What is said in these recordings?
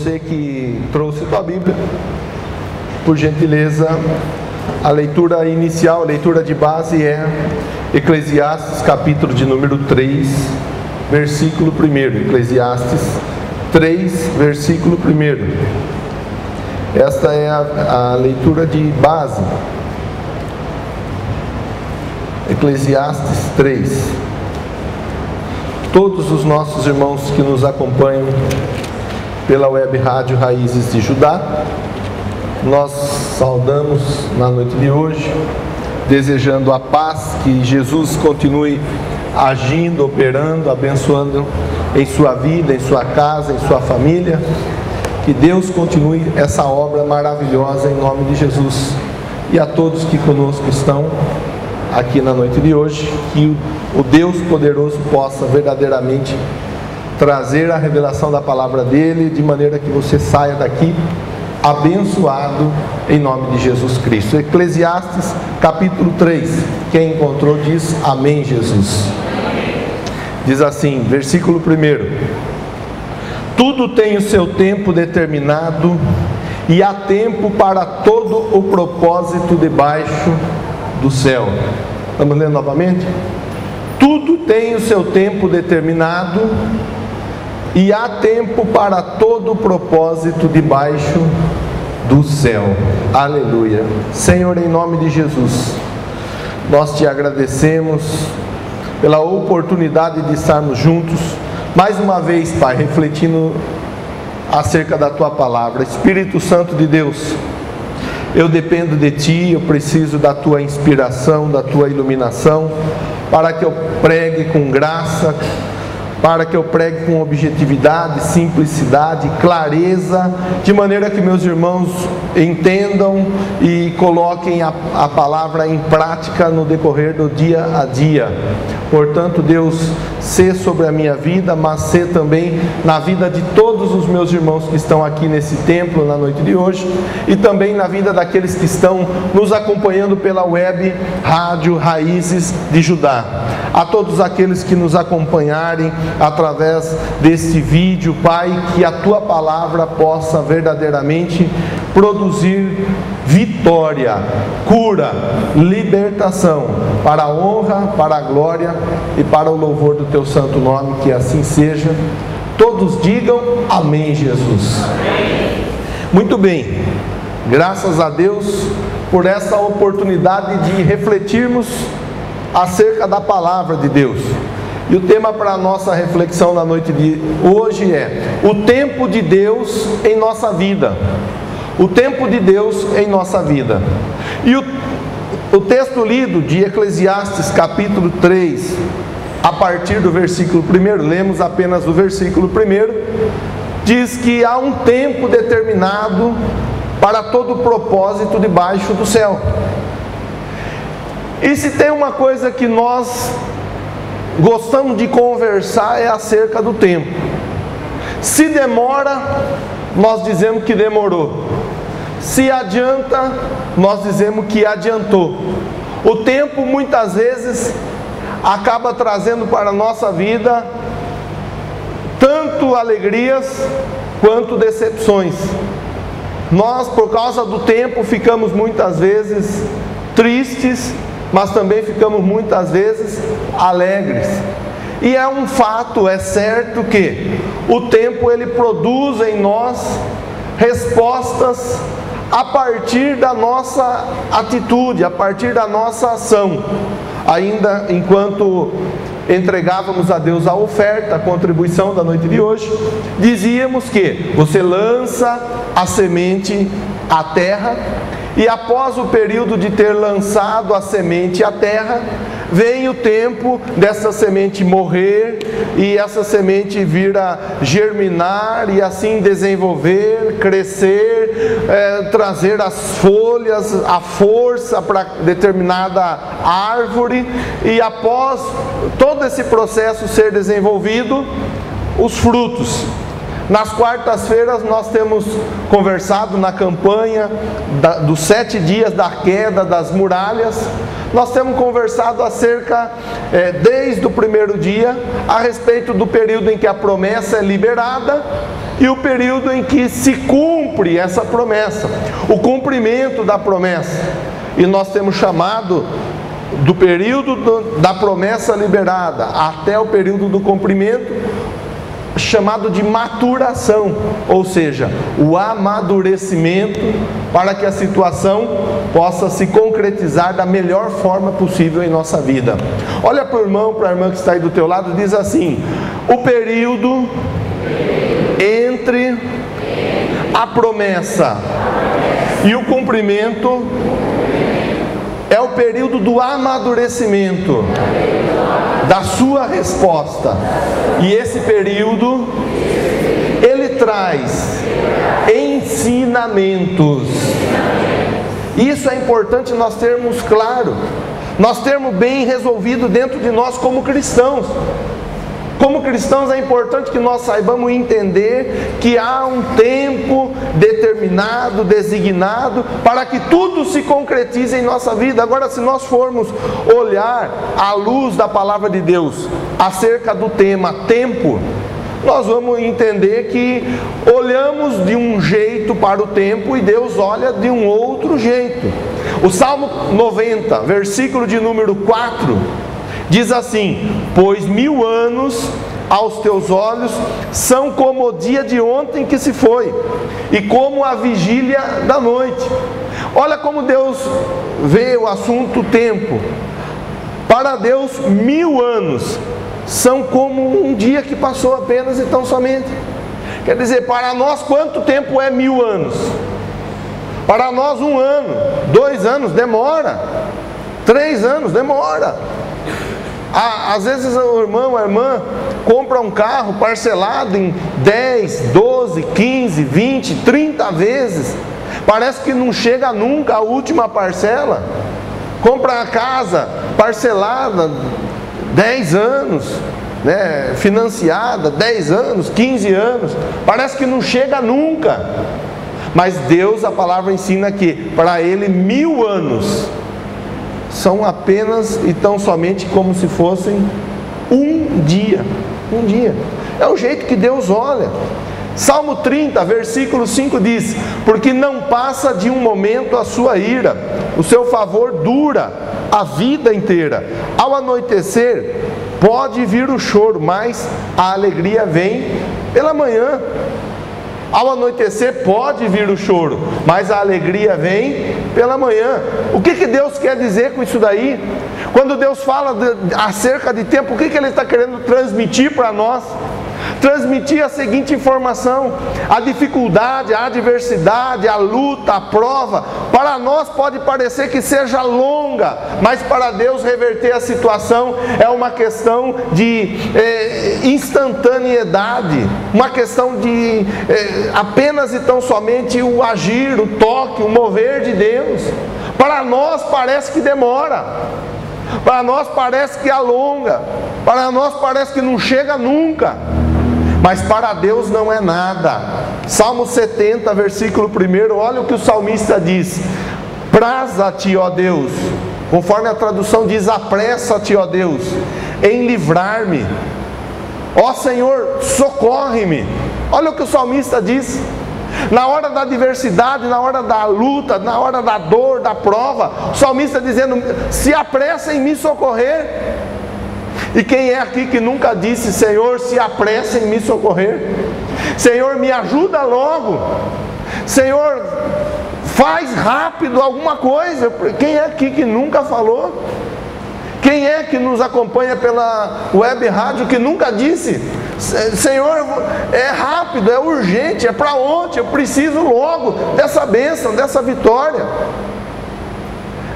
você que trouxe tua Bíblia, por gentileza, a leitura inicial, a leitura de base é Eclesiastes, capítulo de número 3, versículo 1. Eclesiastes 3, versículo 1. Esta é a leitura de base. Eclesiastes 3. Todos os nossos irmãos que nos acompanham pela web rádio Raízes de Judá, nós saudamos na noite de hoje, desejando a paz, que Jesus continue agindo, operando, abençoando em sua vida, em sua casa, em sua família. Que Deus continue essa obra maravilhosa em nome de Jesus. E a todos que conosco estão aqui na noite de hoje, que o Deus poderoso possa verdadeiramente trazer a revelação da palavra dele, de maneira que você saia daqui abençoado em nome de Jesus Cristo. Eclesiastes capítulo 3, quem encontrou diz amém, Jesus. Diz assim, versículo 1: tudo tem o seu tempo determinado, e há tempo para todo o propósito debaixo do céu. Vamos ler novamente? Tudo tem o seu tempo determinado, e há tempo para todo o propósito debaixo do céu. Aleluia. Senhor, em nome de Jesus, nós te agradecemos pela oportunidade de estarmos juntos mais uma vez, Pai, refletindo acerca da tua palavra. Espírito Santo de Deus, eu dependo de ti, eu preciso da tua inspiração, da tua iluminação, para que eu pregue com graça, para que eu pregue com objetividade, simplicidade, clareza, de maneira que meus irmãos entendam e coloquem a palavra em prática no decorrer do dia a dia. Portanto, Deus, sê sobre a minha vida, mas sê também na vida de todos os meus irmãos que estão aqui nesse templo na noite de hoje, e também na vida daqueles que estão nos acompanhando pela web rádio Raízes de Judá. A todos aqueles que nos acompanharem através deste vídeo, Pai, que a tua palavra possa verdadeiramente produzir vitória, cura, libertação, para a honra, para a glória e para o louvor do teu santo nome, que assim seja. Todos digam amém, Jesus. Amém. Muito bem, graças a Deus por essa oportunidade de refletirmos acerca da palavra de Deus. E o tema para a nossa reflexão na noite de hoje é o tempo de Deus em nossa vida. O tempo de Deus em nossa vida. E o texto lido de Eclesiastes capítulo 3, a partir do versículo 1, lemos apenas o versículo 1, diz que há um tempo determinado para todo propósito debaixo do céu. E se tem uma coisa que nós gostamos de conversar é acerca do tempo. Se demora, nós dizemos que demorou. Se adianta, nós dizemos que adiantou. O tempo muitas vezes acaba trazendo para a nossa vida tanto alegrias quanto decepções. Nós, por causa do tempo, ficamos muitas vezes tristes, mas também ficamos muitas vezes alegres. E é um fato, é certo que o tempo ele produz em nós respostas a partir da nossa atitude, a partir da nossa ação. Ainda enquanto entregávamos a Deus a oferta, a contribuição da noite de hoje, dizíamos que você lança a semente à terra, e após o período de ter lançado a semente à terra, vem o tempo dessa semente morrer e essa semente vir a germinar e assim desenvolver, crescer, trazer as folhas, a força para determinada árvore, e após todo esse processo ser desenvolvido, os frutos. Nas quartas-feiras nós temos conversado na campanha dos 7 dias da queda das muralhas. Nós temos conversado acerca, desde o primeiro dia, a respeito do período em que a promessa é liberada e o período em que se cumpre essa promessa, o cumprimento da promessa. E nós temos chamado do período da promessa liberada até o período do cumprimento, chamado de maturação, ou seja, o amadurecimento para que a situação possa se concretizar da melhor forma possível em nossa vida. Olha para o irmão, para a irmã que está aí do teu lado, diz assim: o período entre a promessa e o cumprimento é o período do amadurecimento da sua resposta. E esse período, ele traz ensinamentos. Isso é importante nós termos claro, nós termos bem resolvido dentro de nós como cristãos. Como cristãos é importante que nós saibamos entender que há um tempo determinado, designado, para que tudo se concretize em nossa vida. Agora, se nós formos olhar à luz da palavra de Deus acerca do tema tempo, nós vamos entender que olhamos de um jeito para o tempo e Deus olha de um outro jeito. O Salmo 90, versículo de número 4, diz assim: pois 1000 anos aos teus olhos são como o dia de ontem que se foi, e como a vigília da noite. Olha como Deus vê o assunto tempo. Para Deus 1000 anos são como um dia que passou apenas e tão somente. Quer dizer, para nós quanto tempo é 1000 anos? Para nós 1 ano, 2 anos demora, 3 anos demora. Às vezes o irmão, a irmã compra um carro parcelado em 10, 12, 15, 20, 30 vezes. Parece que não chega nunca a última parcela. Compra a casa parcelada 10 anos, né, financiada 10 anos, 15 anos. Parece que não chega nunca. Mas Deus, a palavra ensina que para Ele 1000 anos são apenas e tão somente como se fossem um dia. Um dia. É o jeito que Deus olha. Salmo 30, versículo 5 diz: porque não passa de um momento a sua ira, o seu favor dura a vida inteira. Ao anoitecer pode vir o choro, mas a alegria vem pela manhã. Ao anoitecer pode vir o choro, mas a alegria vem pela manhã. O que Deus quer dizer com isso daí? Quando Deus fala acerca de tempo, o que Ele está querendo transmitir para nós? Transmitir a seguinte informação: a dificuldade, a adversidade, a luta, a prova, para nós pode parecer que seja longa, mas para Deus reverter a situação é uma questão de instantaneidade, uma questão de apenas e tão somente o agir, o toque, o mover de Deus. Para nós parece que demora, para nós parece que alonga, para nós parece que não chega nunca, mas para Deus não é nada. Salmo 70, versículo 1, olha o que o salmista diz: praza-te, ó Deus, conforme a tradução diz, apressa-te, ó Deus, em livrar-me. Ó Senhor, socorre-me. Olha o que o salmista diz. Na hora da adversidade, na hora da luta, na hora da dor, da prova, o salmista dizendo: se apressa em me socorrer. E quem é aqui que nunca disse: Senhor, se apressa em me socorrer? Senhor, me ajuda logo. Senhor, faz rápido alguma coisa. Quem é aqui que nunca falou? Quem é que nos acompanha pela web rádio que nunca disse: Senhor, é rápido, é urgente, é para ontem, eu preciso logo dessa bênção, dessa vitória?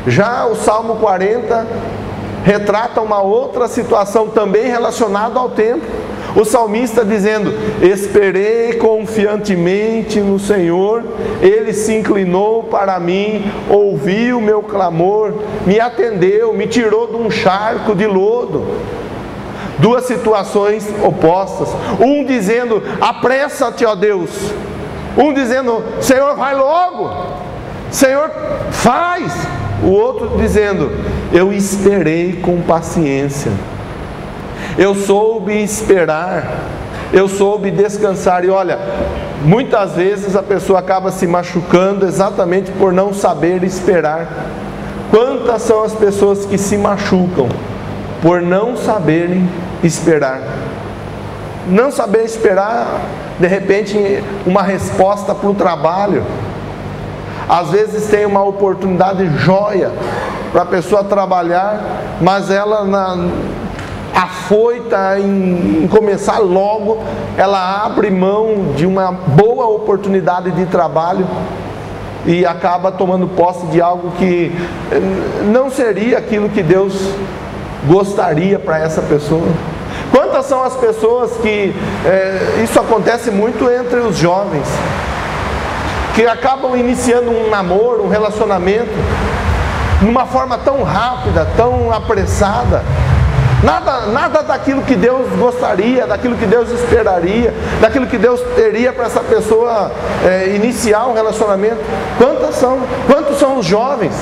Já o Salmo 40 retrata uma outra situação também relacionada ao tempo. O salmista dizendo: esperei confiantemente no Senhor, Ele se inclinou para mim, ouviu o meu clamor, me atendeu, me tirou de um charco de lodo. Duas situações opostas, um dizendo: apressa-te, ó Deus. Um dizendo: Senhor, vai logo, Senhor, faz. O outro dizendo: eu esperei com paciência, eu soube esperar, eu soube descansar. E olha, muitas vezes a pessoa acaba se machucando exatamente por não saber esperar. Quantas são as pessoas que se machucam por não saberem esperar? Não saber esperar, de repente, uma resposta para o trabalho. Às vezes tem uma oportunidade joia para a pessoa trabalhar, mas ela, afoita em começar logo, ela abre mão de uma boa oportunidade de trabalho e acaba tomando posse de algo que não seria aquilo que Deus gostaria para essa pessoa. Quantas são as pessoas que, isso acontece muito entre os jovens, que acabam iniciando um namoro, um relacionamento, numa forma tão rápida, tão apressada, nada daquilo que Deus gostaria, daquilo que Deus esperaria, daquilo que Deus teria para essa pessoa iniciar um relacionamento. Quantos são os jovens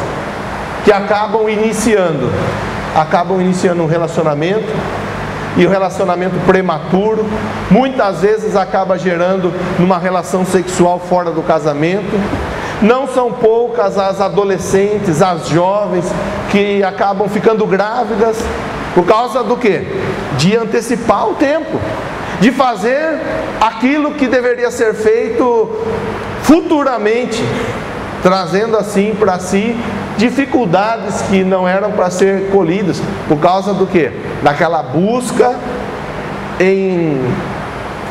que acabam iniciando um relacionamento, e o relacionamento prematuro, muitas vezes acaba gerando numa relação sexual fora do casamento. Não são poucas as adolescentes, as jovens que acabam ficando grávidas por causa do quê? De antecipar o tempo, de fazer aquilo que deveria ser feito futuramente, trazendo assim para si dificuldades que não eram para ser colhidas, por causa do quê? Daquela busca em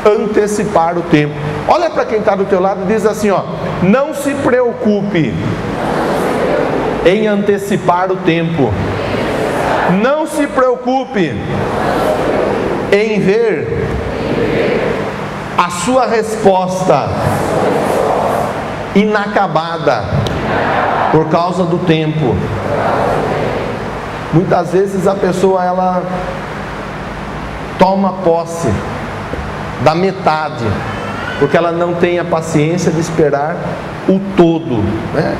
antecipar o tempo. Olha para quem está do teu lado e diz assim, ó: não se preocupe em antecipar o tempo. Não se preocupe em ver a sua resposta inacabada por causa do tempo. Muitas vezes a pessoa, ela toma posse da metade, porque ela não tem a paciência de esperar o todo, né?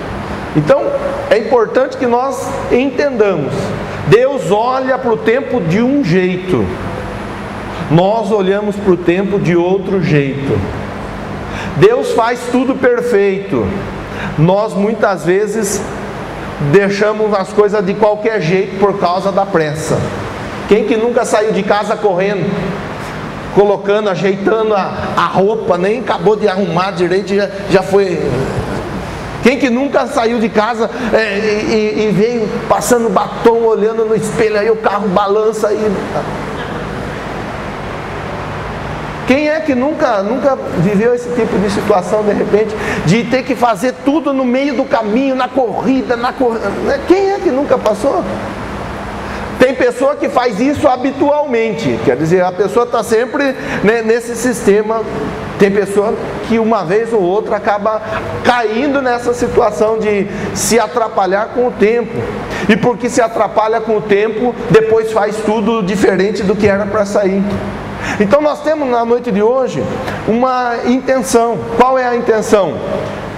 Então é importante que nós entendamos: Deus olha para o tempo de um jeito, nós olhamos para o tempo de outro jeito. Deus faz tudo perfeito, nós muitas vezes deixamos as coisas de qualquer jeito por causa da pressa. Quem que nunca saiu de casa correndo, colocando, ajeitando a roupa, nem acabou de arrumar direito, já foi... Quem que nunca saiu de casa e veio passando batom, olhando no espelho, aí o carro balança aí... Quem é que nunca viveu esse tipo de situação, de repente, de ter que fazer tudo no meio do caminho, na corrida, quem é que nunca passou? Tem pessoa que faz isso habitualmente, quer dizer, a pessoa está sempre, né, nesse sistema. Tem pessoa que uma vez ou outra acaba caindo nessa situação de se atrapalhar com o tempo, e porque se atrapalha com o tempo, depois faz tudo diferente do que era para sair. Então nós temos na noite de hoje uma intenção. Qual é a intenção?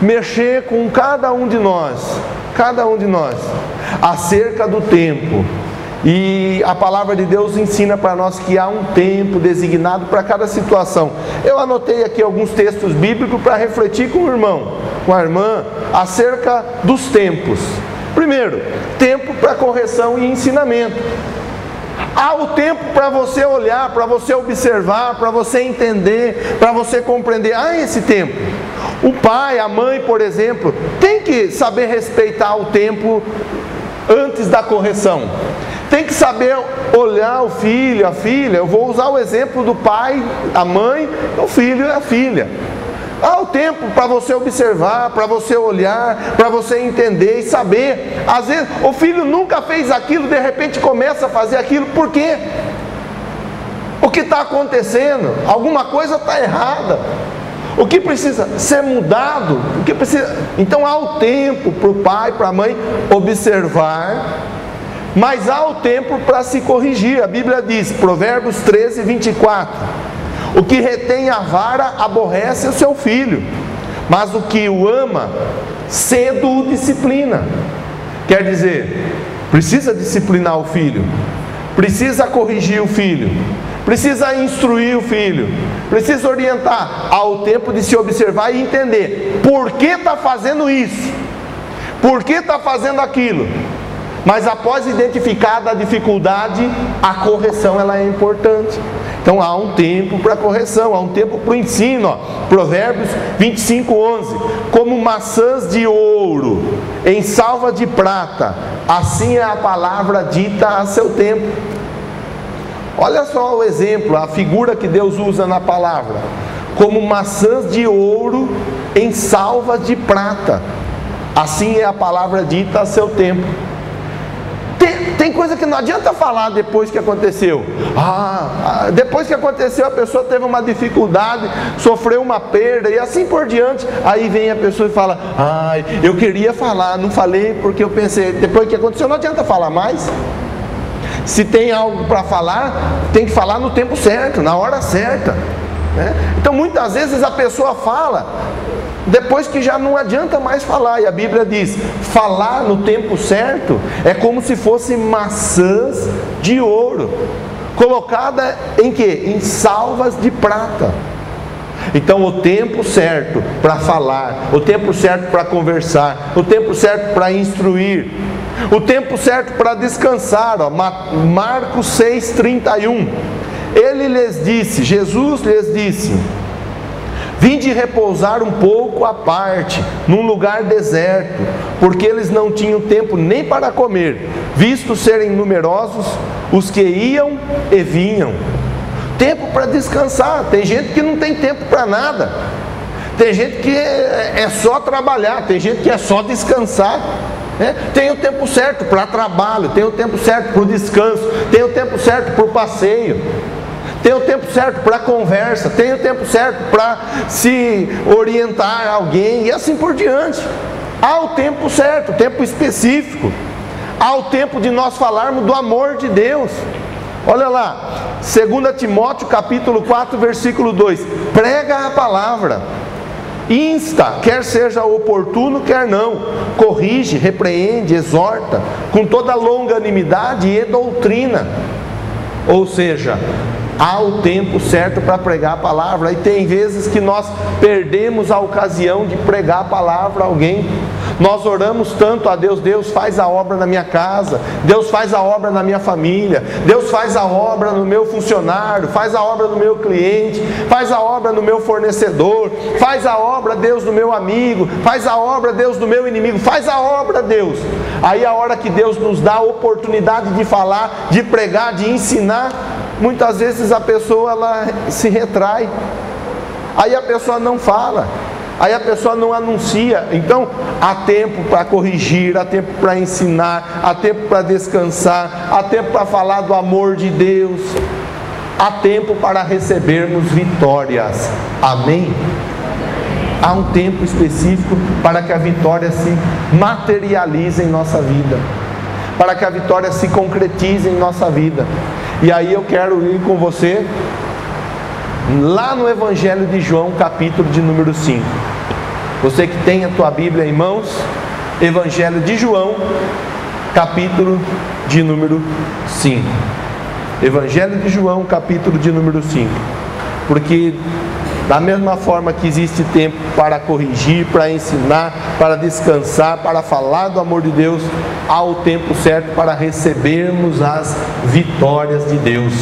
Mexer com cada um de nós, acerca do tempo. E a palavra de Deus ensina para nós que há um tempo designado para cada situação. Eu anotei aqui alguns textos bíblicos para refletir com o irmão, com a irmã, acerca dos tempos. Primeiro, tempo para correção e ensinamento. Há o tempo para você olhar, para você observar, para você entender, para você compreender. Há esse tempo. O pai, a mãe, por exemplo, tem que saber respeitar o tempo antes da correção. Tem que saber olhar o filho, a filha. Eu vou usar o exemplo do pai, a mãe, o filho e a filha. Há o tempo para você observar, para você olhar, para você entender e saber. Às vezes o filho nunca fez aquilo, de repente começa a fazer aquilo. Por quê? O que está acontecendo? Alguma coisa está errada. O que precisa ser mudado? Então há o tempo para o pai, para a mãe observar, mas há o tempo para se corrigir. A Bíblia diz, Provérbios 13, 24: o que retém a vara aborrece o seu filho, mas o que o ama, cedo o disciplina. Quer dizer, precisa disciplinar o filho, precisa corrigir o filho. precisa instruir o filho, precisa orientar. Há o tempo de se observar e entender por que está fazendo isso, por que está fazendo aquilo. Mas após identificada a dificuldade, a correção ela é importante. Então há um tempo para a correção, há um tempo para o ensino. Provérbios 25:11. Como maçãs de ouro em salva de prata, assim é a palavra dita a seu tempo. Olha só o exemplo, a figura que Deus usa na palavra. Como maçãs de ouro em salva de prata, assim é a palavra dita a seu tempo. Tem coisa que não adianta falar depois que aconteceu. Depois que aconteceu, a pessoa teve uma dificuldade, sofreu uma perda e assim por diante. Aí vem a pessoa e fala: eu queria falar, não falei porque eu pensei. Depois que aconteceu, não adianta falar mais. Se tem algo para falar, tem que falar no tempo certo, na hora certa, né? Então muitas vezes a pessoa fala depois que já não adianta mais falar. E a Bíblia diz: falar no tempo certo é como se fossem maçãs de ouro, colocada em quê? Em salvas de prata. Então o tempo certo para falar, o tempo certo para conversar, o tempo certo para instruir, o tempo certo para descansar. Marcos 6:31. Ele lhes disse, Jesus lhes disse: vinde repousar um pouco à parte, num lugar deserto, porque eles não tinham tempo nem para comer, visto serem numerosos os que iam e vinham. Tempo para descansar. Tem gente que não tem tempo para nada. Tem gente que é só trabalhar, tem gente que é só descansar. Tem o tempo certo para trabalho, tem o tempo certo para o descanso, tem o tempo certo para o passeio, tem o tempo certo para conversa, tem o tempo certo para se orientar alguém e assim por diante. Há o tempo certo, o tempo específico. Há o tempo de nós falarmos do amor de Deus. Olha lá, 2 Timóteo capítulo 4, versículo 2. Prega a palavra, insta, quer seja oportuno, quer não, corrige, repreende, exorta, com toda longanimidade e doutrina. Ou seja, há o tempo certo para pregar a palavra. E tem vezes que nós perdemos a ocasião de pregar a palavra a alguém. Nós oramos tanto a Deus: Deus faz a obra na minha casa, Deus faz a obra na minha família, Deus faz a obra no meu funcionário, faz a obra no meu cliente, faz a obra no meu fornecedor, faz a obra, Deus, no meu amigo, faz a obra, Deus, no meu inimigo, faz a obra, Deus. Aí a hora que Deus nos dá a oportunidade de falar, de pregar, de ensinar, muitas vezes a pessoa ela se retrai, aí a pessoa não fala, aí a pessoa não anuncia. Então há tempo para corrigir, há tempo para ensinar, há tempo para descansar, há tempo para falar do amor de Deus, há tempo para recebermos vitórias. Amém? Há um tempo específico para que a vitória se materialize em nossa vida, para que a vitória se concretize em nossa vida. E aí eu quero ir com você lá no Evangelho de João, capítulo de número 5. Você que tem a tua Bíblia em mãos, Evangelho de João, capítulo de número 5. Evangelho de João, capítulo de número 5. Porque da mesma forma que existe tempo para corrigir, para ensinar, para descansar, para falar do amor de Deus, há o tempo certo para recebermos as vitórias de Deus.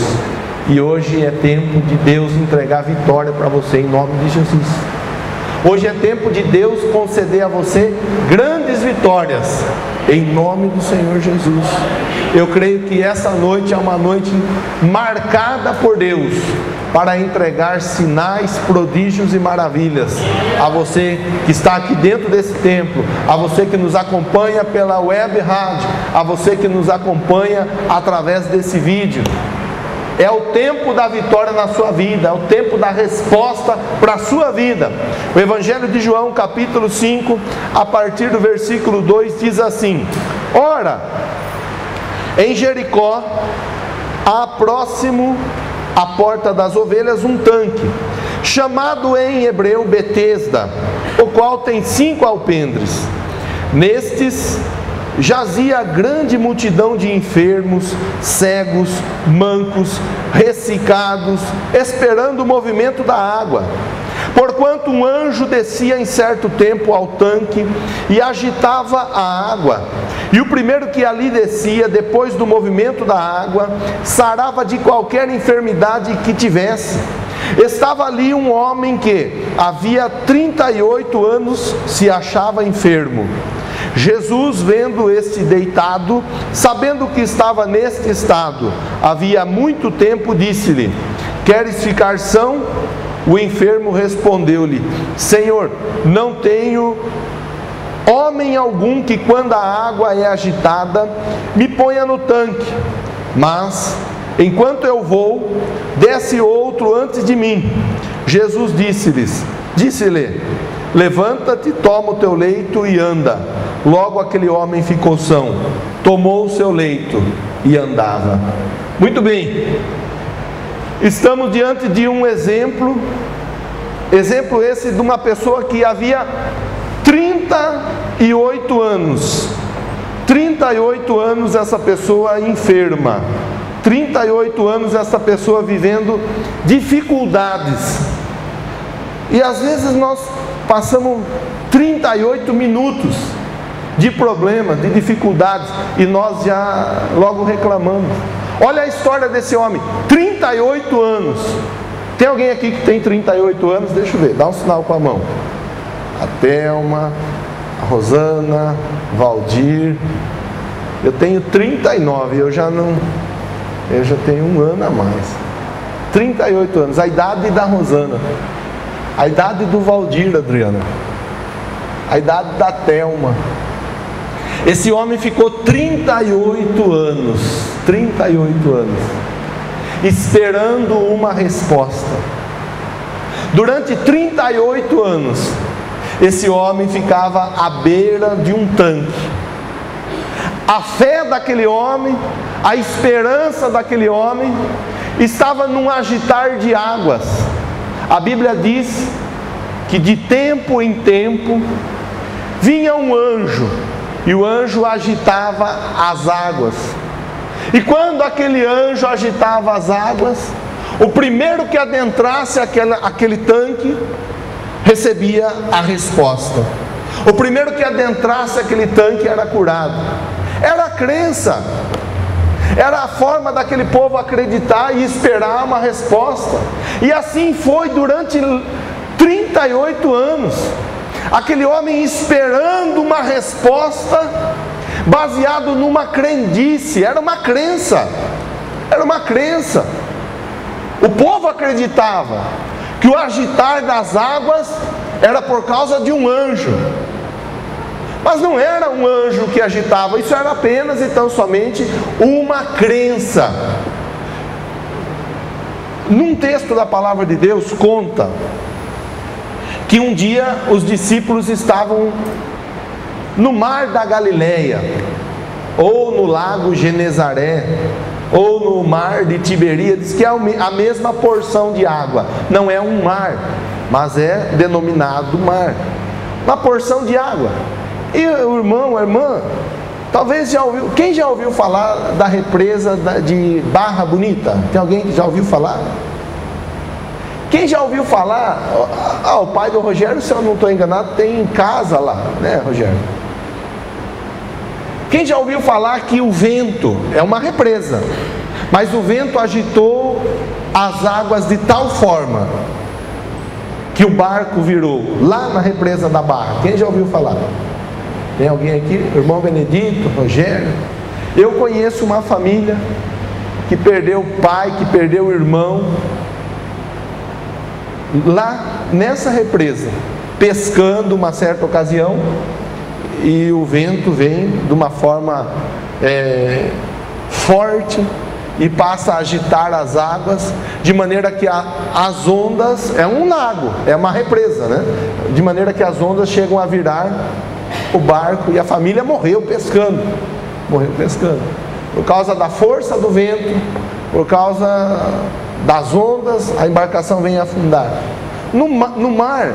E hoje é tempo de Deus entregar vitória para você em nome de Jesus. Hoje é tempo de Deus conceder a você grandes vitórias em nome do Senhor Jesus. Eu creio que essa noite é uma noite marcada por Deus para entregar sinais, prodígios e maravilhas a você que está aqui dentro desse templo, a você que nos acompanha pela web rádio, a você que nos acompanha através desse vídeo. É o tempo da vitória na sua vida, é o tempo da resposta para a sua vida. O Evangelho de João, capítulo 5, a partir do versículo 2, diz assim: ora, em Jericó, há próximo à porta das ovelhas um tanque, chamado em hebreu Betesda, o qual tem 5 alpendres. Nestes jazia grande multidão de enfermos, cegos, mancos, ressecados, esperando o movimento da água. Porquanto um anjo descia em certo tempo ao tanque e agitava a água, e o primeiro que ali descia, depois do movimento da água, sarava de qualquer enfermidade que tivesse. Estava ali um homem que havia 38 anos se achava enfermo. Jesus, vendo este deitado, sabendo que estava neste estado havia muito tempo, disse-lhe: queres ficar são? O enfermo respondeu-lhe: Senhor, não tenho homem algum que, quando a água é agitada, me ponha no tanque, mas enquanto eu vou, desce outro antes de mim. Jesus disse-lhe: levanta-te, toma o teu leito e anda. Logo aquele homem ficou são, tomou o seu leito e andava. Muito bem, estamos diante de um exemplo esse de uma pessoa que havia 38 anos, 38 anos essa pessoa enferma, 38 anos essa pessoa vivendo dificuldades, e às vezes nós passamos 38 minutos de problemas, de dificuldades, e nós já logo reclamamos. Olha a história desse homem, 38 anos. Tem alguém aqui que tem 38 anos? Deixa eu ver, dá um sinal com a mão. A Thelma, a Rosana, Valdir. Eu tenho 39, eu já tenho um ano a mais. 38 anos, a idade da Rosana, a idade do Valdir, Adriana, a idade da Thelma. Esse homem ficou 38 anos, esperando uma resposta. Durante 38 anos, esse homem ficava à beira de um tanque. A fé daquele homem, a esperança daquele homem, estava num agitar de águas. A Bíblia diz que de tempo em tempo vinha um anjo, e o anjo agitava as águas. E quando aquele anjo agitava as águas, o primeiro que adentrasse aquele tanque recebia a resposta. O primeiro que adentrasse aquele tanque era curado. Era a crença, era a forma daquele povo acreditar e esperar uma resposta. E assim foi durante 38 anos. Aquele homem esperando uma resposta, baseado numa crendice. Era uma crença. O povo acreditava que o agitar das águas era por causa de um anjo, mas não era um anjo que agitava. Isso era apenas e tão somente uma crença. Num texto da palavra de Deus conta que um dia os discípulos estavam no mar da Galileia, ou no lago Genezaré, ou no mar de Tiberíades, que é a mesma porção de água. Não é um mar, mas é denominado mar, uma porção de água. E o irmão, a irmã, talvez já ouviu. Quem já ouviu falar da represa de Barra Bonita? Tem alguém que já ouviu falar? Quem já ouviu falar? O pai do Rogério, se eu não estou enganado, tem casa lá, né, Rogério? Quem já ouviu falar que o vento é uma represa, mas o vento agitou as águas de tal forma que o barco virou lá na represa da Barra? Quem já ouviu falar? Tem alguém aqui? Irmão Benedito, Rogério? Eu conheço uma família que perdeu o pai, que perdeu o irmão, lá nessa represa, pescando uma certa ocasião, e o vento vem de uma forma forte e passa a agitar as águas, de maneira que as ondas, é um lago, é uma represa, né? De maneira que as ondas chegam a virar o barco, e a família morreu pescando, por causa da força do vento, por causa das ondas, a embarcação vem afundar. No mar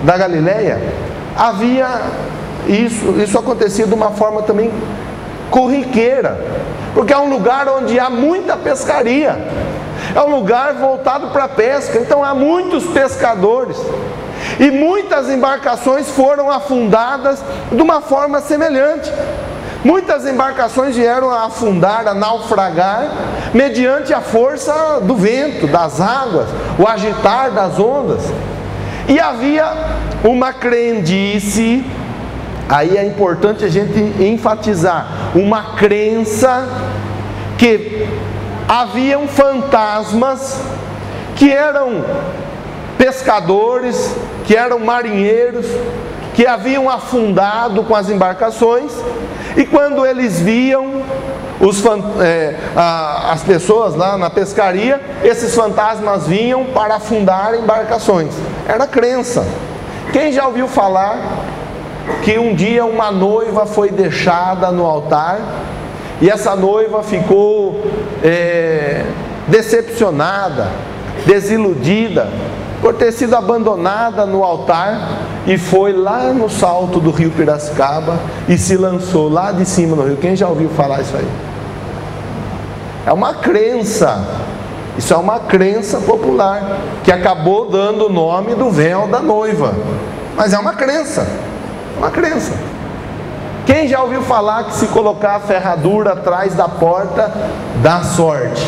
da Galileia havia isso acontecia de uma forma também corriqueira, porque é um lugar onde há muita pescaria, é um lugar voltado para a pesca, então há muitos pescadores, e muitas embarcações foram afundadas de uma forma semelhante. Muitas embarcações vieram a afundar, a naufragar, mediante a força do vento, das águas, o agitar das ondas. E havia uma crendice, aí é importante a gente enfatizar, uma crença que haviam fantasmas que eram pescadores, que eram marinheiros, que haviam afundado com as embarcações, e quando eles viam as pessoas lá na pescaria, esses fantasmas vinham para afundar embarcações. Era crença. Quem já ouviu falar que um dia uma noiva foi deixada no altar, e essa noiva ficou decepcionada, desiludida, por ter sido abandonada no altar, e foi lá no salto do rio Piracicaba e se lançou lá de cima no rio? Quem já ouviu falar isso aí? É uma crença, isso é uma crença popular, que acabou dando o nome do véu da noiva, mas é uma crença, uma crença. Quem já ouviu falar que se colocar a ferradura atrás da porta dá sorte?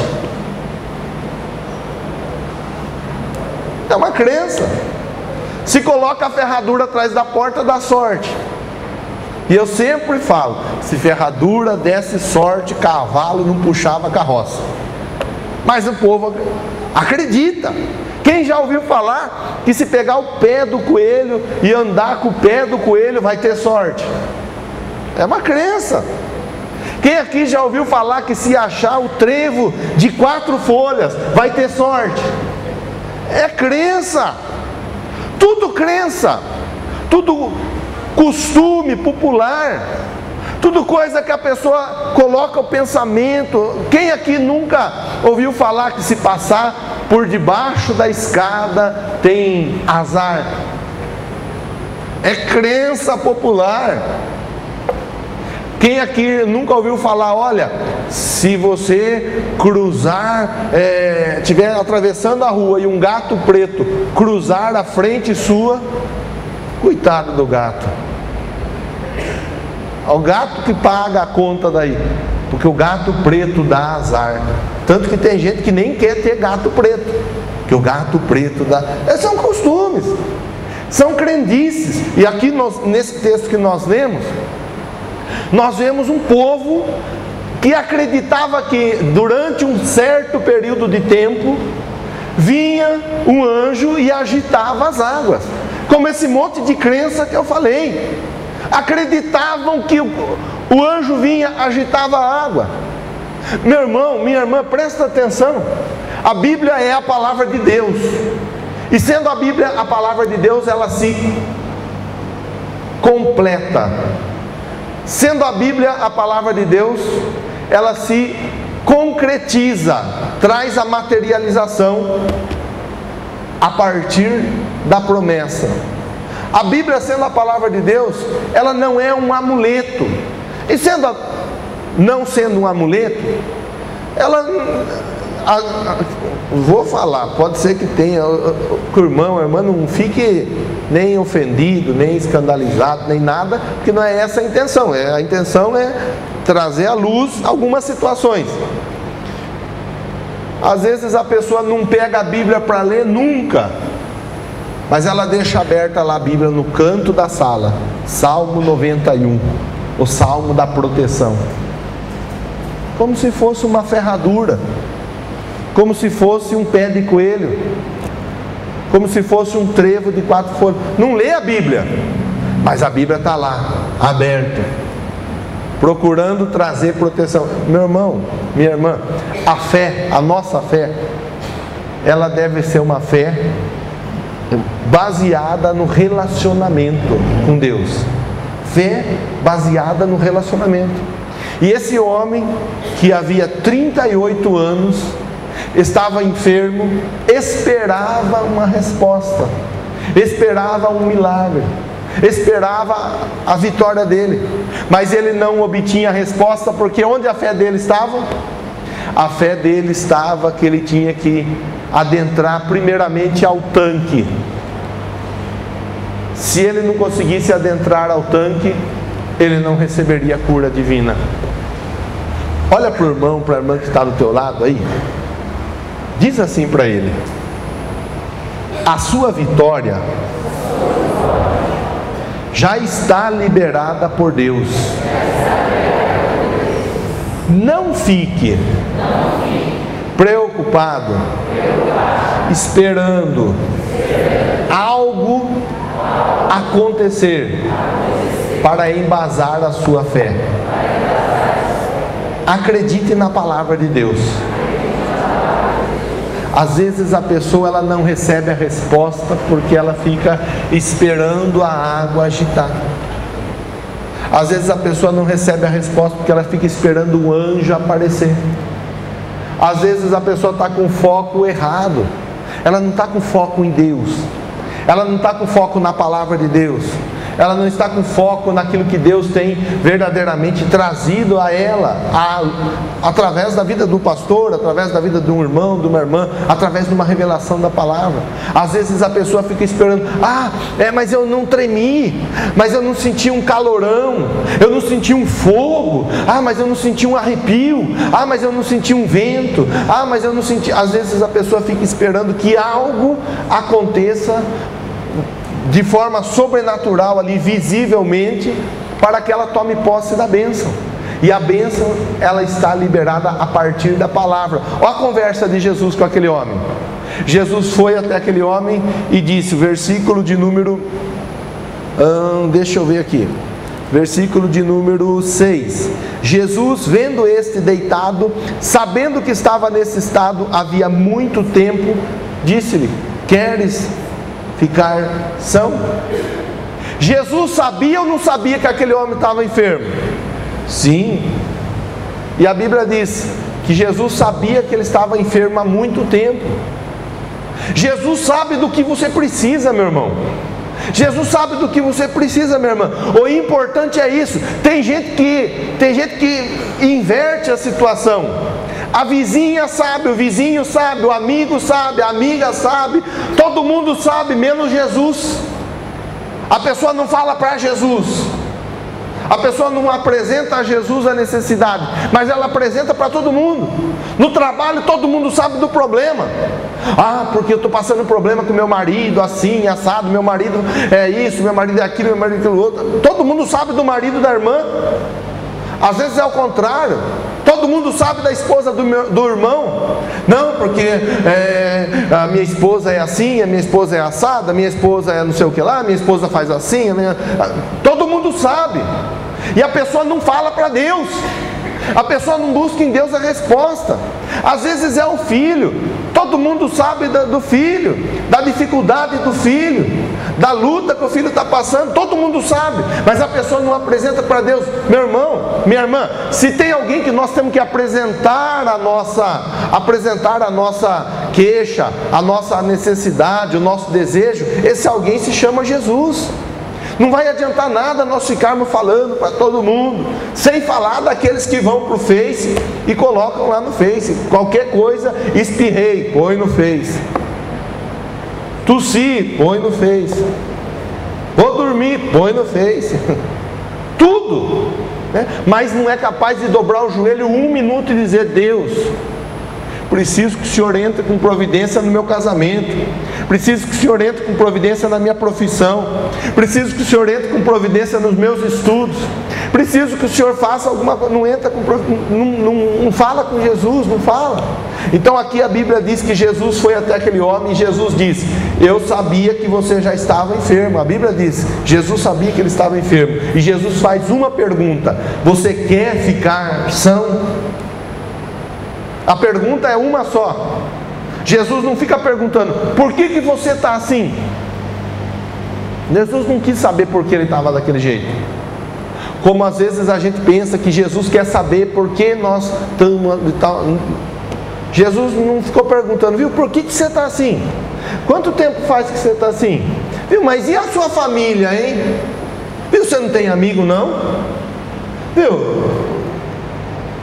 É uma crença. Se coloca a ferradura atrás da porta, dá sorte. E eu sempre falo, se ferradura desse sorte, cavalo não puxava a carroça. Mas o povo acredita. Quem já ouviu falar que se pegar o pé do coelho e andar com o pé do coelho vai ter sorte? É uma crença. Quem aqui já ouviu falar que se achar o trevo de 4 folhas vai ter sorte? É crença. Tudo crença. Tudo costume popular. Tudo coisa que a pessoa coloca o pensamento. Quem aqui nunca ouviu falar que se passar por debaixo da escada tem azar? É crença popular. Quem aqui nunca ouviu falar, olha, se você cruzar, estiver atravessando a rua e um gato preto cruzar a frente sua, coitado do gato. É o gato que paga a conta daí, porque o gato preto dá azar. Tanto que tem gente que nem quer ter gato preto, que o gato preto dá. Esses são costumes, são crendices. E aqui nesse texto que nós lemos, nós vemos um povo que acreditava que durante um certo período de tempo vinha um anjo e agitava as águas, como esse monte de crença que eu falei. Acreditavam que o anjo vinha, agitava a água. Meu irmão, minha irmã, presta atenção. A Bíblia é a palavra de Deus, e sendo a Bíblia a palavra de Deus, ela se completa. Sendo a Bíblia a palavra de Deus, ela se concretiza, traz a materialização a partir da promessa. A Bíblia, sendo a palavra de Deus, ela não é um amuleto. E não sendo um amuleto, ela... vou falar, pode ser que tenha, que o irmão, a irmã não fique nem ofendido, nem escandalizado, nem nada, porque não é essa a intenção. A intenção é trazer à luz algumas situações. Às vezes a pessoa não pega a Bíblia para ler nunca, mas ela deixa aberta lá a Bíblia no canto da sala, Salmo 91, o Salmo da proteção, como se fosse uma ferradura, como se fosse um pé de coelho, como se fosse um trevo de 4 folhas. Não lê a Bíblia, mas a Bíblia está lá, aberta, procurando trazer proteção. Meu irmão, minha irmã, a fé, a nossa fé, ela deve ser uma fé baseada no relacionamento com Deus. Fé baseada no relacionamento. E esse homem, que havia 38 anos, estava enfermo, esperava uma resposta, esperava um milagre, esperava a vitória dele, mas ele não obtinha a resposta, porque onde a fé dele estava? A fé dele estava que ele tinha que adentrar primeiramente ao tanque. Se ele não conseguisse adentrar ao tanque, ele não receberia a cura divina. Olha para o irmão, para a irmã que está do teu lado aí, diz assim para ele: a sua vitória já está liberada por Deus. Não fique preocupado, esperando algo acontecer para embasar a sua fé. Acredite na palavra de Deus. Às vezes a pessoa ela não recebe a resposta porque ela fica esperando a água agitar. Às vezes a pessoa não recebe a resposta porque ela fica esperando o anjo aparecer. Às vezes a pessoa está com foco errado. Ela não está com foco em Deus. Ela não está com foco na palavra de Deus. Ela não está com foco naquilo que Deus tem verdadeiramente trazido a ela, através da vida do pastor, através da vida de um irmão, de uma irmã, através de uma revelação da palavra. Às vezes a pessoa fica esperando: mas eu não tremi, mas eu não senti um calorão, eu não senti um fogo, mas eu não senti um arrepio, mas eu não senti um vento, mas eu não senti... Às vezes a pessoa fica esperando que algo aconteça de forma sobrenatural ali, visivelmente, para que ela tome posse da bênção. E a bênção, ela está liberada a partir da palavra. Olha a conversa de Jesus com aquele homem. Jesus foi até aquele homem e disse, versículo de número... deixa eu ver aqui. Versículo de número 6. Jesus, vendo este deitado, sabendo que estava nesse estado havia muito tempo, disse-lhe: queres ficar são? Jesus sabia ou não sabia que aquele homem estava enfermo? Sim. E a Bíblia diz que Jesus sabia que ele estava enfermo há muito tempo. Jesus sabe do que você precisa, meu irmão. Jesus sabe do que você precisa, minha irmã. O importante é isso. Tem gente que inverte a situação. A vizinha sabe, o vizinho sabe, o amigo sabe, a amiga sabe, todo mundo sabe, menos Jesus. A pessoa não fala para Jesus, a pessoa não apresenta a Jesus a necessidade, mas ela apresenta para todo mundo. No trabalho todo mundo sabe do problema. Porque eu estou passando um problema com meu marido, assim, assado, meu marido é isso, meu marido é aquilo, meu marido é aquilo outro. Todo mundo sabe do marido da irmã. Às vezes é o contrário. Todo mundo sabe da esposa do irmão. Não, porque a minha esposa é assim, a minha esposa é assada, a minha esposa é não sei o que lá, a minha esposa faz assim, todo mundo sabe. E a pessoa não fala para Deus. A pessoa não busca em Deus a resposta. Às vezes é o filho. Todo mundo sabe do filho, da dificuldade do filho, da luta que o filho está passando. Todo mundo sabe, mas a pessoa não apresenta para Deus. Meu irmão, minha irmã, se tem alguém que nós temos que apresentar a nossa queixa, a nossa necessidade, o nosso desejo, esse alguém se chama Jesus. Não vai adiantar nada nós ficarmos falando para todo mundo, sem falar daqueles que vão para o Face e colocam lá no Face. Qualquer coisa, espirrei, põe no Face. Tossi, põe no Face. Vou dormir, põe no Face. Tudo, né? Mas não é capaz de dobrar o joelho 1 minuto e dizer: Deus, preciso que o Senhor entre com providência no meu casamento. Preciso que o Senhor entre com providência na minha profissão. Preciso que o Senhor entre com providência nos meus estudos. Preciso que o Senhor faça alguma coisa. Não fala com Jesus, não fala. Então aqui a Bíblia diz que Jesus foi até aquele homem e Jesus disse: eu sabia que você já estava enfermo. A Bíblia diz, Jesus sabia que ele estava enfermo. E Jesus faz uma pergunta: você quer ficar são? A pergunta é uma só. Jesus não fica perguntando: por que você está assim? Jesus não quis saber por que ele estava daquele jeito. Como às vezes a gente pensa que Jesus quer saber por que nós estamos... Jesus não ficou perguntando: viu, por que você está assim? Quanto tempo faz que você está assim? Viu, mas e a sua família, hein? Viu, você não tem amigo não? Viu?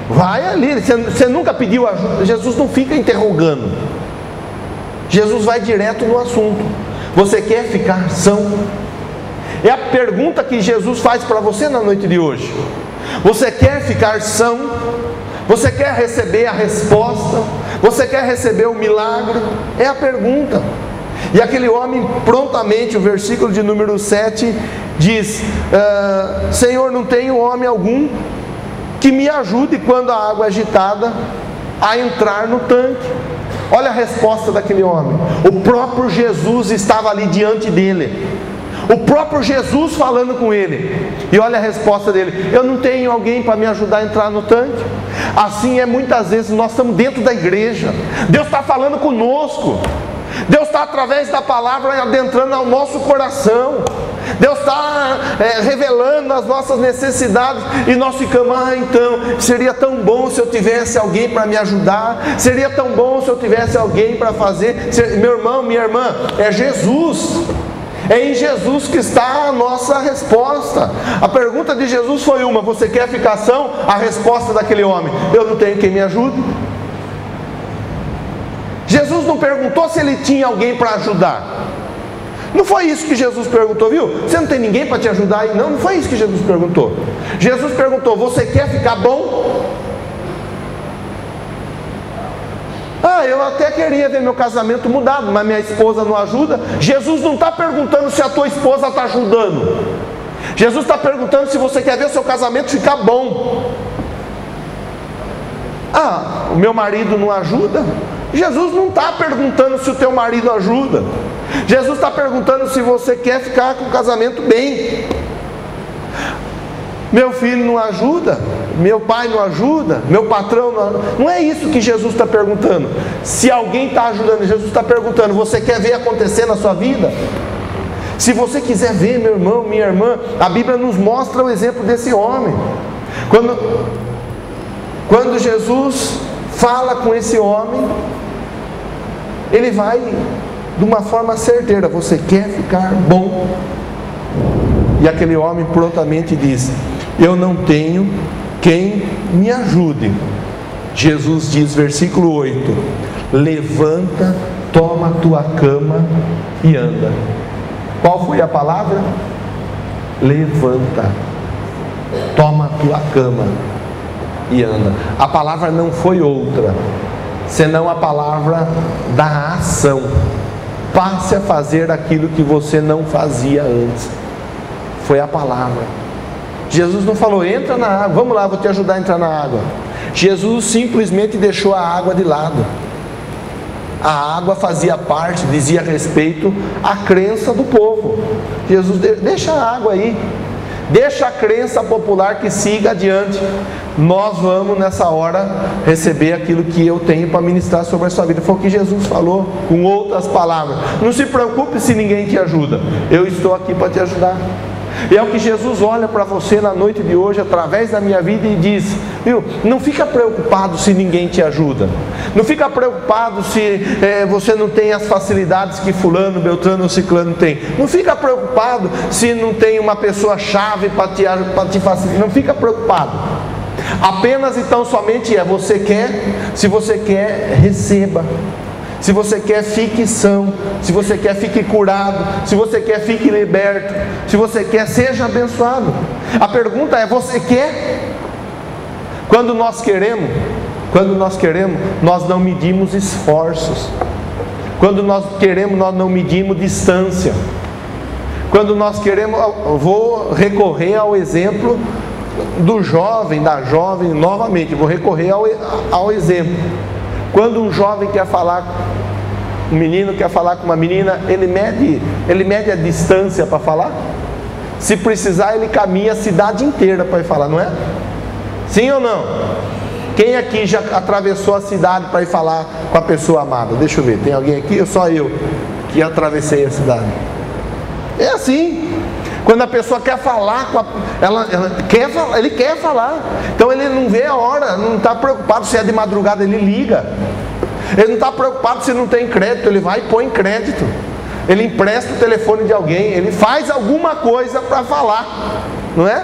Vai ali, você nunca pediu ajuda. Jesus não fica interrogando. Jesus vai direto no assunto. Você quer ficar são? É a pergunta que Jesus faz para você na noite de hoje. Você quer ficar são? Você quer receber a resposta? Você quer receber o milagre? É a pergunta. E aquele homem prontamente, o versículo de número 7 diz: Senhor, não tenho homem algum que me ajude quando a água é agitada a entrar no tanque. Olha a resposta daquele homem. O próprio Jesus estava ali diante dele. O próprio Jesus falando com ele. E olha a resposta dele: eu não tenho alguém para me ajudar a entrar no tanque. Assim é muitas vezes, nós estamos dentro da igreja, Deus está falando conosco, Deus está através da palavra adentrando ao nosso coração, Deus está revelando as nossas necessidades, e nós ficamos: então, seria tão bom se eu tivesse alguém para me ajudar, seria tão bom se eu tivesse alguém para fazer. Meu irmão, minha irmã, é Jesus. É em Jesus que está a nossa resposta. A pergunta de Jesus foi uma: você quer ficar são? A resposta daquele homem: eu não tenho quem me ajude. Jesus não perguntou se ele tinha alguém para ajudar. Não foi isso que Jesus perguntou, viu? Você não tem ninguém para te ajudar aí? Não, não foi isso que Jesus perguntou. Jesus perguntou: você quer ficar bom? Eu até queria ver meu casamento mudado, mas minha esposa não ajuda. Jesus não está perguntando se a tua esposa está ajudando. Jesus está perguntando se você quer ver o seu casamento ficar bom. O meu marido não ajuda? Jesus não está perguntando se o teu marido ajuda. Jesus está perguntando se você quer ficar com o casamento bem. Meu filho não ajuda, meu pai não ajuda, meu patrão não ajuda. Não é isso que Jesus está perguntando. Se alguém está ajudando, Jesus está perguntando: você quer ver acontecer na sua vida? Se você quiser ver, meu irmão, minha irmã, a Bíblia nos mostra o exemplo desse homem. Quando Jesus fala com esse homem, ele vai de uma forma certeira: você quer ficar bom? E aquele homem prontamente diz: eu não tenho quem me ajude. Jesus diz, versículo 8: levanta, toma a tua cama e anda. Qual foi a palavra? Levanta, toma a tua cama e anda. A palavra não foi outra senão a palavra da ação. Passe a fazer aquilo que você não fazia antes. Foi a palavra. Jesus não falou: entra na água, vamos lá, vou te ajudar a entrar na água. Jesus simplesmente deixou a água de lado. A água fazia parte, dizia respeito à crença do povo. Jesus: deixa a água aí, deixa a crença popular que siga adiante. Nós vamos nessa hora receber aquilo que eu tenho para ministrar sobre a sua vida. Foi o que Jesus falou, com outras palavras: não se preocupe se ninguém te ajuda, eu estou aqui para te ajudar. E é o que Jesus olha para você na noite de hoje, através da minha vida, e diz: viu, não fica preocupado se ninguém te ajuda. Não fica preocupado se você não tem as facilidades que fulano, beltrano ou ciclano tem. Não fica preocupado se não tem uma pessoa chave para te facilitar. Não fica preocupado. Apenas então somente você quer. Se você quer, receba. Se você quer, fique são. Se você quer, fique curado. Se você quer, fique liberto. Se você quer, seja abençoado. A pergunta é: você quer? Quando nós queremos, nós não medimos esforços. Quando nós queremos, nós não medimos distância. Quando nós queremos, eu vou recorrer ao exemplo do jovem, da jovem, novamente, vou recorrer ao exemplo. Quando um jovem quer falar, um menino quer falar com uma menina, ele mede a distância para falar? Se precisar, ele caminha a cidade inteira para ir falar, não é? Sim ou não? Quem aqui já atravessou a cidade para ir falar com a pessoa amada? Deixa eu ver, tem alguém aqui ou só eu que atravessei a cidade? É assim. Quando a pessoa quer falar, ele quer falar. Então ele não vê a hora, não está preocupado se é de madrugada, ele liga. Ele não está preocupado se não tem crédito, ele vai e põe crédito. ele empresta o telefone de alguém, ele faz alguma coisa para falar, não é?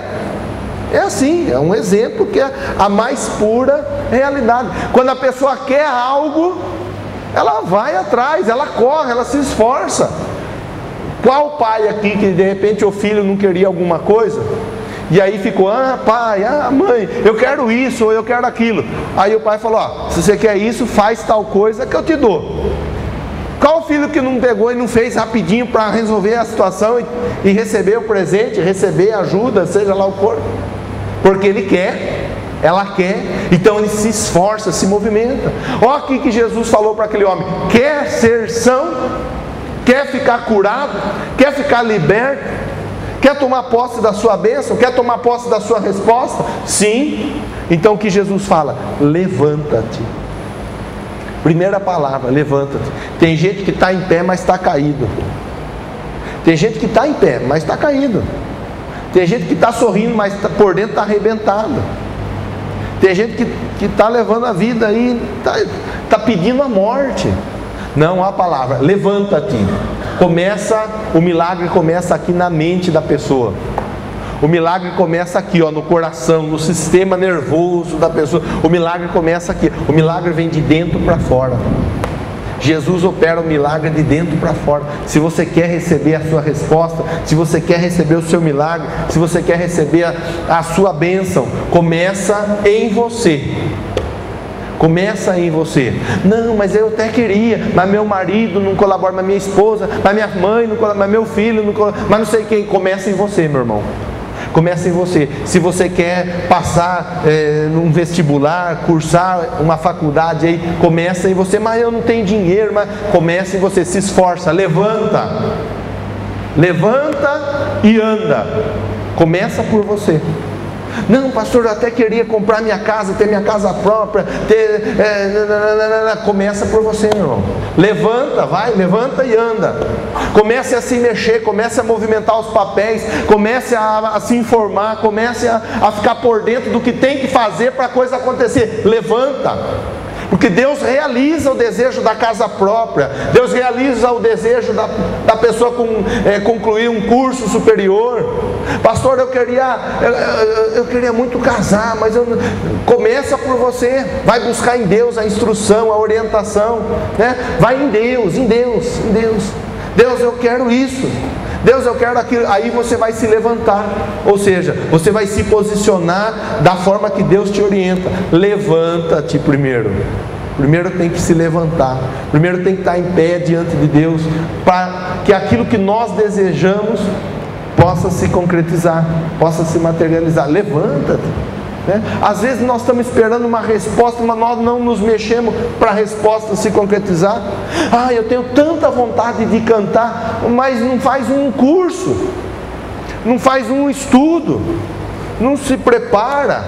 É assim, é um exemplo que é a mais pura realidade. Quando a pessoa quer algo, ela vai atrás, ela corre, ela se esforça. Qual pai aqui que de repente o filho não queria alguma coisa? E aí ficou, pai, mãe, eu quero isso, ou eu quero aquilo. Aí o pai falou, se você quer isso, faz tal coisa que eu te dou. Qual filho que não pegou e não fez rapidinho para resolver a situação e receber o presente, receber ajuda, seja lá o que for? Porque ele quer, ela quer, então ele se esforça, se movimenta. Olha aqui que Jesus falou para aquele homem: quer ser são? Quer ficar curado? Quer ficar liberto? Quer tomar posse da sua bênção? Quer tomar posse da sua resposta? Sim. Então o que Jesus fala? Levanta-te. Primeira palavra, levanta-te. Tem gente que está em pé, mas está caído. Tem gente que está em pé, mas está caído. Tem gente que está sorrindo, mas por dentro está arrebentado. Tem gente que está levando a vida aí, está pedindo a morte. Não há palavra, levanta-te. O milagre começa aqui na mente da pessoa. O milagre começa aqui, no coração, no sistema nervoso da pessoa. O milagre começa aqui. O milagre vem de dentro para fora. Jesus opera o milagre de dentro para fora. Se você quer receber a sua resposta, se você quer receber o seu milagre, se você quer receber a sua bênção, começa em você. Começa em você. Não, mas eu até queria, mas meu marido não colabora, mas minha esposa, mas minha mãe não colabora, mas meu filho não colabora, mas não sei quem. Começa em você, meu irmão. Começa em você. Se você quer passar num vestibular, cursar uma faculdade aí, começa em você. Mas eu não tenho dinheiro, mas começa em você. Se esforça, levanta e anda. Começa por você. Não, pastor, eu até queria comprar minha casa, ter minha casa própria, começa por você, meu irmão. Levanta e anda. Comece a se mexer, comece a movimentar os papéis, comece a se informar, comece a ficar por dentro do que tem que fazer para a coisa acontecer. Levanta. Porque Deus realiza o desejo da casa própria. Deus realiza o desejo da pessoa concluir um curso superior. Pastor, eu queria muito casar, mas começa por você. Vai buscar em Deus a instrução, a orientação, né? Vai em Deus. Deus, eu quero isso. Deus, eu quero aquilo. Aí você vai se levantar. Ou seja, você vai se posicionar da forma que Deus te orienta. Levanta-te primeiro. Primeiro tem que se levantar. Primeiro tem que estar em pé diante de Deus, para que aquilo que nós desejamos possa se concretizar, possa se materializar. Levanta-te. Às vezes nós estamos esperando uma resposta, mas nós não nos mexemos para a resposta se concretizar. Eu tenho tanta vontade de cantar, mas não faz um curso, não faz um estudo, não se prepara.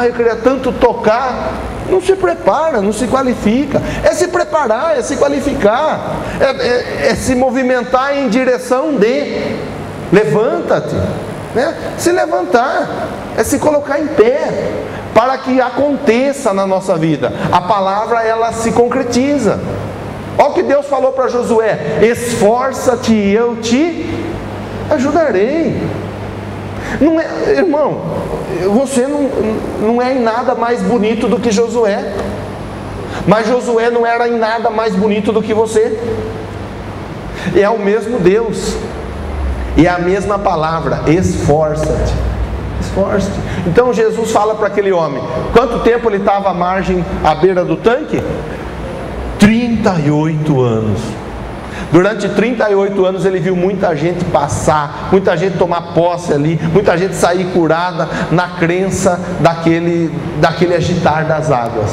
Eu queria tanto tocar. Não se prepara, não se qualifica. É se preparar, é se qualificar, é se movimentar em direção de. Levanta-te, se levantar, é se colocar em pé, para que aconteça na nossa vida. A palavra, ela se concretiza. Olha o que Deus falou para Josué: esforça-te e eu te ajudarei. Não é, irmão, você não é em nada mais bonito do que Josué, mas Josué não era em nada mais bonito do que você. É o mesmo Deus, e é a mesma palavra: esforça-te. Esforça-te. Então Jesus fala para aquele homem: quanto tempo ele estava à margem, à beira do tanque? 38 anos. Durante 38 anos ele viu muita gente passar, muita gente tomar posse ali, muita gente sair curada na crença daquele agitar das águas.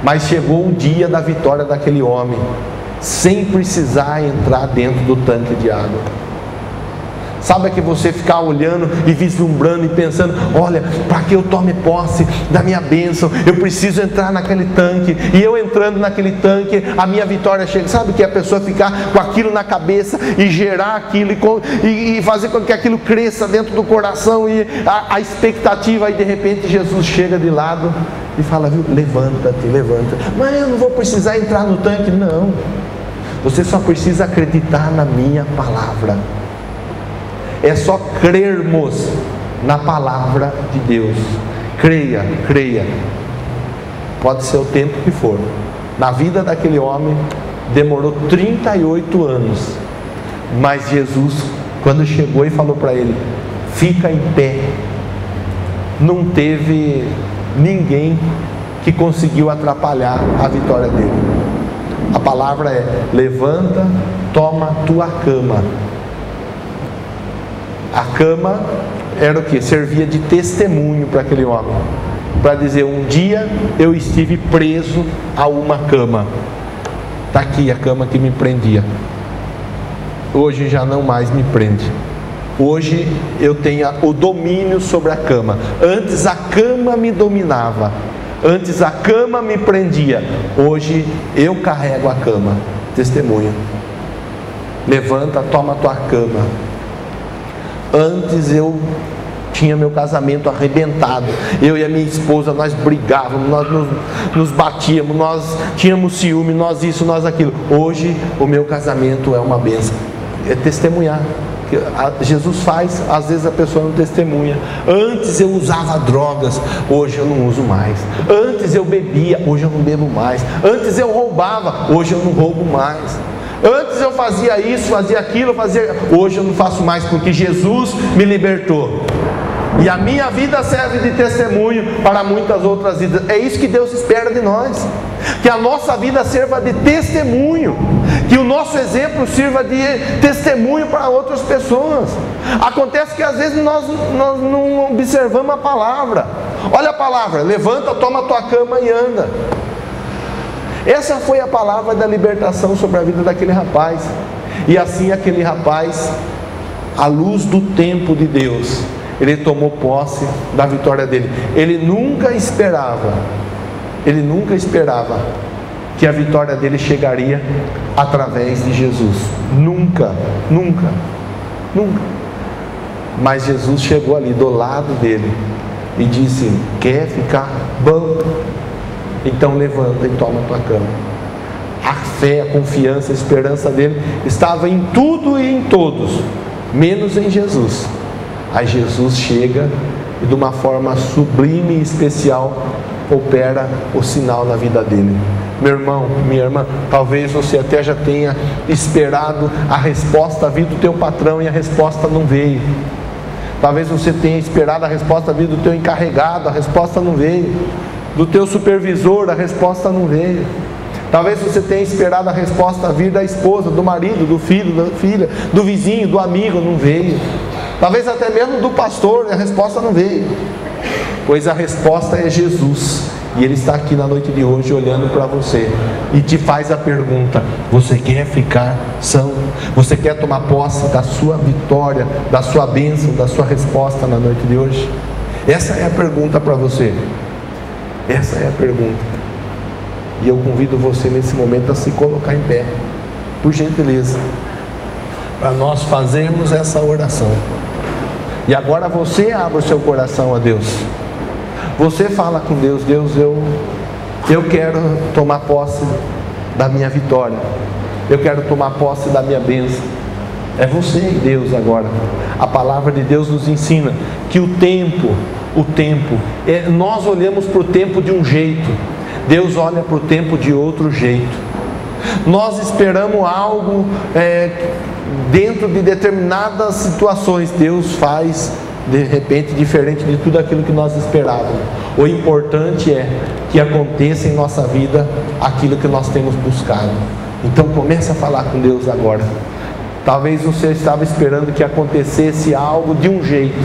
Mas chegou o dia da vitória daquele homem, sem precisar entrar dentro do tanque de água. Sabe que você ficar olhando e vislumbrando e pensando: olha, para que eu tome posse da minha bênção, eu preciso entrar naquele tanque, e eu entrando naquele tanque, a minha vitória chega. Sabe que a pessoa ficar com aquilo na cabeça e gerar aquilo e fazer com que aquilo cresça dentro do coração, e a expectativa, aí de repente Jesus chega de lado e fala: viu, levanta-te, levanta. Mas eu não vou precisar entrar no tanque. Não, Você só precisa acreditar na minha palavra. É só crermos na palavra de Deus. Creia, creia. Pode ser o tempo que for. Na vida daquele homem demorou 38 anos. Mas Jesus, quando chegou e falou para ele: fica em pé, não teve ninguém que conseguiu atrapalhar a vitória dele. A palavra é: levanta, toma a tua cama. A cama era o que? Servia de testemunho para aquele homem, para dizer: um dia eu estive preso a uma cama, está aqui a cama que me prendia, hoje já não mais me prende. Hoje eu tenho o domínio sobre a cama. Antes a cama me dominava, antes a cama me prendia, hoje eu carrego a cama. Testemunho. Levanta, toma a tua cama. Antes eu tinha meu casamento arrebentado, eu e a minha esposa, nós brigávamos, nós nos batíamos, nós tínhamos ciúme, nós isso, nós aquilo. Hoje o meu casamento é uma bênção. É testemunhar. Jesus faz, às vezes a pessoa não testemunha. Antes eu usava drogas, hoje eu não uso mais. Antes eu bebia, hoje eu não bebo mais. Antes eu roubava, hoje eu não roubo mais. Antes eu fazia isso, fazia aquilo, hoje eu não faço mais, porque Jesus me libertou. E a minha vida serve de testemunho para muitas outras vidas. É isso que Deus espera de nós, que a nossa vida sirva de testemunho, que o nosso exemplo sirva de testemunho para outras pessoas. Acontece que às vezes nós não observamos a palavra. Olha a palavra: levanta, toma a tua cama e anda. Essa foi a palavra da libertação sobre a vida daquele rapaz. E assim aquele rapaz, à luz do tempo de Deus, ele tomou posse da vitória dele. Ele nunca esperava que a vitória dele chegaria através de Jesus. Nunca. Mas Jesus chegou ali do lado dele e disse: quer ficar bom? Então levanta e toma a tua cama. A fé, a confiança, a esperança dele estava em tudo e em todos, menos em Jesus. Aí Jesus chega e de uma forma sublime e especial opera o sinal na vida dele. Meu irmão, minha irmã, talvez você até já tenha esperado a resposta vir do teu patrão e a resposta não veio. Talvez você tenha esperado a resposta vir do teu encarregado, a resposta não veio. Do teu supervisor, a resposta não veio. Talvez você tenha esperado a resposta vir da esposa, do marido, do filho, da filha, do vizinho, do amigo, não veio. Talvez até mesmo do pastor, a resposta não veio. Pois a resposta é Jesus. E Ele está aqui na noite de hoje olhando para você e te faz a pergunta: você quer ficar são? Você quer tomar posse da sua vitória, da sua bênção, da sua resposta na noite de hoje? Essa é a pergunta para você. Essa é a pergunta. E eu convido você nesse momento a se colocar em pé, por gentileza, para nós fazermos essa oração. E agora você abre o seu coração a Deus. Você fala com Deus: Deus, eu quero tomar posse da minha vitória, eu quero tomar posse da minha bênção. É você e Deus agora. A palavra de Deus nos ensina que o tempo, nós olhamos para o tempo de um jeito, Deus olha para o tempo de outro jeito. Nós esperamos algo dentro de determinadas situações, Deus faz de repente diferente de tudo aquilo que nós esperávamos. O importante é que aconteça em nossa vida aquilo que nós temos buscado. Então comece a falar com Deus agora. Talvez você estava esperando que acontecesse algo de um jeito,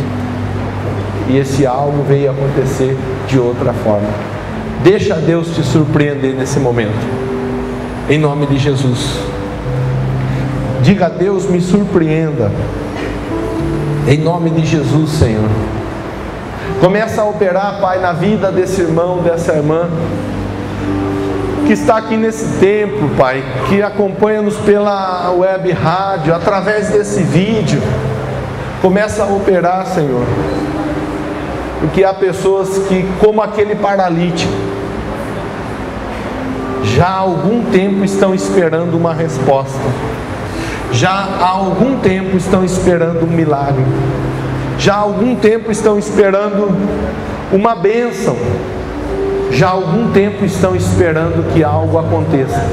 e esse algo veio acontecer de outra forma. Deixa Deus te surpreender nesse momento, em nome de Jesus. Diga a Deus: me surpreenda, em nome de Jesus, Senhor. Começa a operar, Pai, na vida desse irmão, dessa irmã que está aqui nesse templo, Pai, que acompanha-nos pela web rádio, através desse vídeo. Começa a operar, Senhor, porque há pessoas que, como aquele paralítico, já há algum tempo estão esperando uma resposta, já há algum tempo estão esperando um milagre, já há algum tempo estão esperando uma bênção, já há algum tempo estão esperando que algo aconteça.